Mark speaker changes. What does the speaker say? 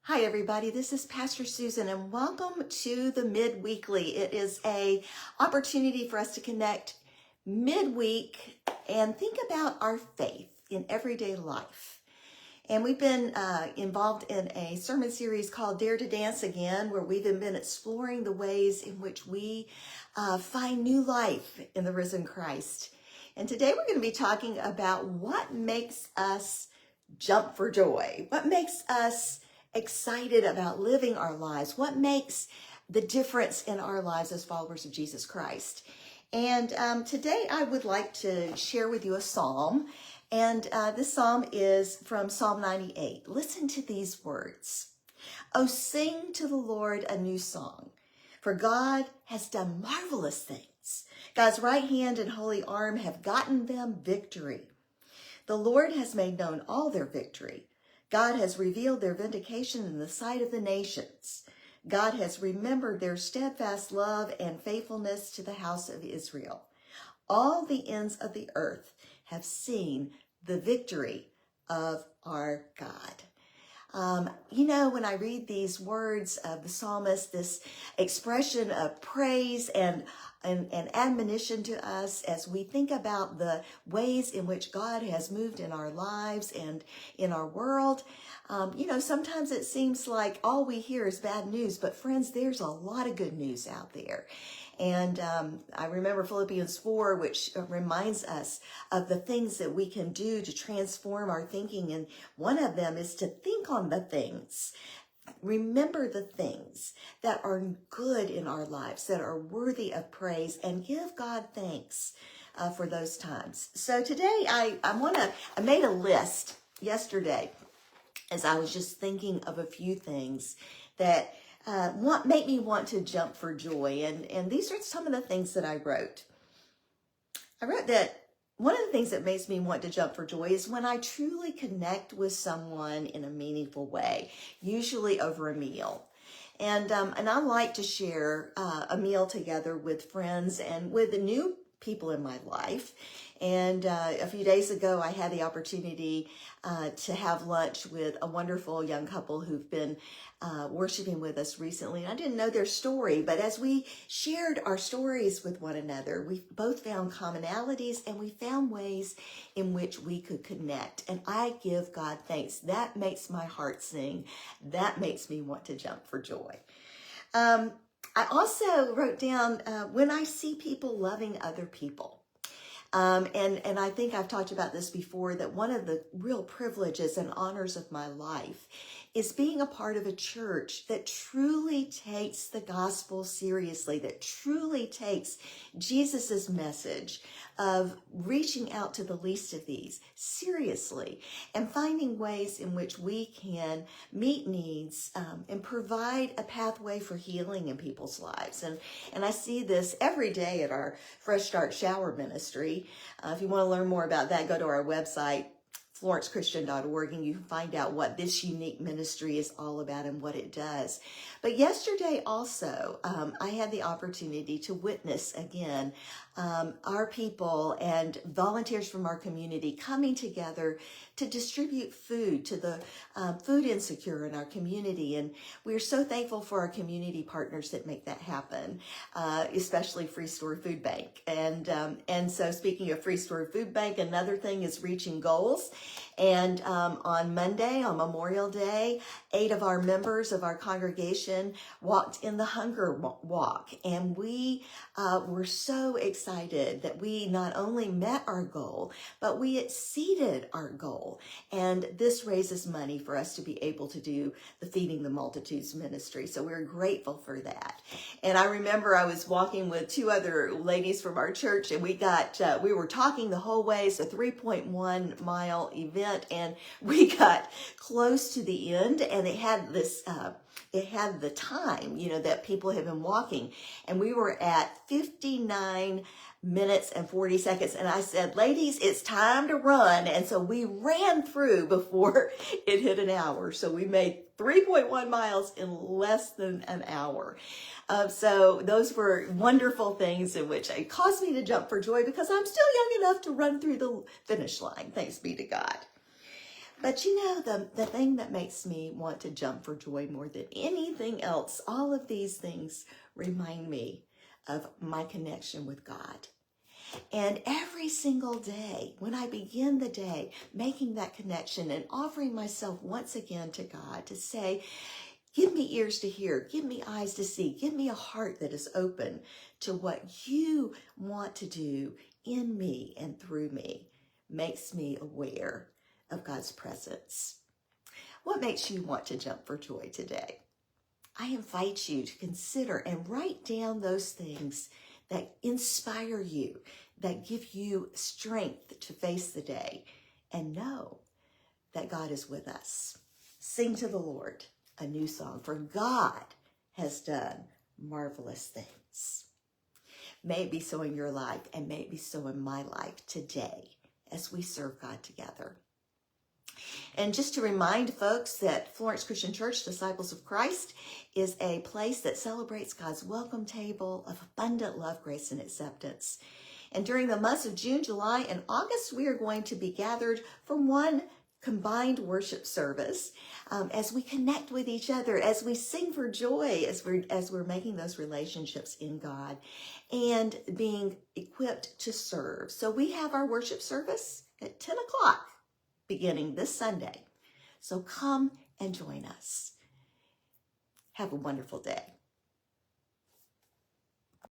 Speaker 1: Hi, everybody. This is Pastor Susan, and welcome to the Midweekly. It is an opportunity for us to connect midweek and think about our faith in everyday life. And we've been involved in a sermon series called Dare to Dance Again, where we've been exploring the ways in which we find new life in the risen Christ. And today we're going to be talking about what makes us jump for joy, what makes us excited about living our lives, what makes the difference in our lives as followers of Jesus Christ. And today I would like to share with you a psalm, and this psalm is from Psalm 98. Listen to these words. Oh, sing to the Lord a new song, for God has done marvelous things. God's right hand and holy arm have gotten them victory. The Lord has made known all their victory. God has revealed their vindication in the sight of the nations. God has remembered their steadfast love and faithfulness to the house of Israel. All the ends of the earth have seen the victory of our God. When I read these words of the psalmist, this expression of praise and admonition to us as we think about the ways in which God has moved in our lives and in our world. Sometimes it seems like all we hear is bad news, but friends, there's a lot of good news out there. And I remember Philippians 4, which reminds us of the things that we can do to transform our thinking. And one of them is to think on the things. Remember the things that are good in our lives, that are worthy of praise, and give God thanks for those times. So today I made a list yesterday as I was just thinking of a few things that make me want to jump for joy. And these are some of the things that I wrote. I wrote that one of the things that makes me want to jump for joy is when I truly connect with someone in a meaningful way, usually over a meal. And I like to share a meal together with friends and with the new people in my life. And a few days ago, I had the opportunity to have lunch with a wonderful young couple who've been worshiping with us recently. And I didn't know their story, but as we shared our stories with one another, we both found commonalities and we found ways in which we could connect. And I give God thanks. That makes my heart sing. That makes me want to jump for joy. I also wrote down when I see people loving other people. And I think I've talked about this before, that one of the real privileges and honors of my life is being a part of a church that truly takes the gospel seriously, that truly takes Jesus's message of reaching out to the least of these seriously and finding ways in which we can meet needs and provide a pathway for healing in people's lives. And I see this every day at our Fresh Start Shower Ministry. If you want to learn more about that, go to our website, florencechristian.org, and you can find out what this unique ministry is all about and what it does. But yesterday also, I had the opportunity to witness again our people and volunteers from our community coming together to distribute food to the food insecure in our community. And we're so thankful for our community partners that make that happen, especially Free Store Food Bank. And so speaking of Free Store Food Bank, another thing is reaching goals. And on Monday, on Memorial Day, 8 of our members of our congregation walked in the hunger walk. And we were so excited that we not only met our goal, but we exceeded our goal. And this raises money for us to be able to do the Feeding the Multitudes ministry. So we're grateful for that. And I remember I was walking with 2 other ladies from our church, and we were talking the whole way. It's a 3.1 mile event, and we got close to the end, and it had this it had the time, that people have been walking, and we were at 59 minutes and 40 seconds. And I said, ladies, it's time to run. And so we ran through before it hit an hour. So we made 3.1 miles in less than an hour. So those were wonderful things in which it caused me to jump for joy because I'm still young enough to run through the finish line. Thanks be to God. But the thing that makes me want to jump for joy more than anything else, all of these things remind me of my connection with God. And every single day, when I begin the day making that connection and offering myself once again to God to say, give me ears to hear, give me eyes to see, give me a heart that is open to what you want to do in me and through me, makes me aware of God's presence. What makes you want to jump for joy today? I invite you to consider and write down those things that inspire you, that give you strength to face the day, and know that God is with us. Sing to the Lord a new song, for God has done marvelous things. May it be so in your life, and may it be so in my life today as we serve God together. And just to remind folks that Florence Christian Church, Disciples of Christ, is a place that celebrates God's welcome table of abundant love, grace, and acceptance. And during the months of June, July, and August, we are going to be gathered for one combined worship service as we connect with each other, as we sing for joy, as we're making those relationships in God and being equipped to serve. So we have our worship service at 10 o'clock beginning this Sunday. So come and join us. Have a wonderful day.